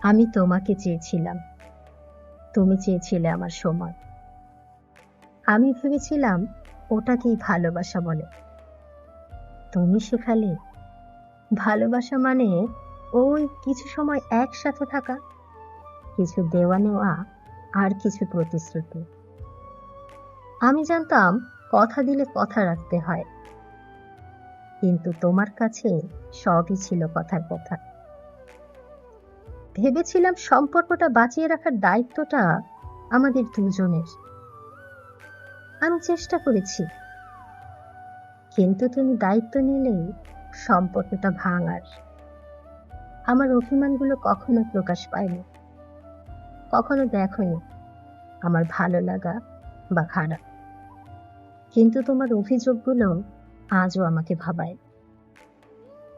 আমি তোমাকে চেয়েছিলাম, তুমি চেয়েছিলে আমার সময়। আমি ভেবেছিলাম ওটাকেই ভালোবাসা বলে। তুমি শেখালে ভালোবাসা মানে ওই কিছু সময় একসাথে থাকা, কিছু দেওয়া নেওয়া, আর কিছু প্রতিশ্রুতি। আমি জানতাম কথা দিলে কথা রাখতে হয়, কিন্তু তোমার কাছে সবই ছিল কথার কথা। ভেবেছিলাম সম্পর্কটা বাঁচিয়ে রাখার দায়িত্বটা আমাদের দুজনের। আমি চেষ্টা করেছি, কিন্তু তুমি দায়িত্ব নিলেই সম্পর্কটা ভাঙার। আমার অভিমানগুলো কখনো প্রকাশ পায়নি, কখনো দেখোনি আমার ভালো লাগা বা খারাপ, কিন্তু তোমার অভিযোগগুলো আজও আমাকে ভাবায়।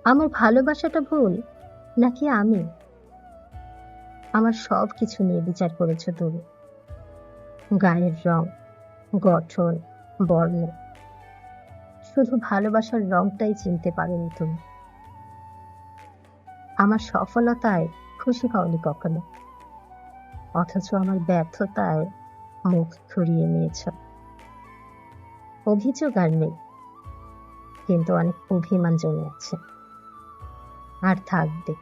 আমার ভালোবাসাটা ভুল নাকি আমি? আমার সব কিছু নিয়ে বিচার করেছো তুমি, গায়ের রং, গঠন, বর্ণ, শুধু ভালোবাসার রংটাই চিনতে পারোনি তুমি। আমার সফলতায় খুশি হওনি কখনো, অথচ আমার ব্যর্থতায় মুখ ঘুরিয়ে নিয়েছ। অভিযোগ আর নেই, কিন্তু অনেক অভিমান জমে আছে, আর থাকবে।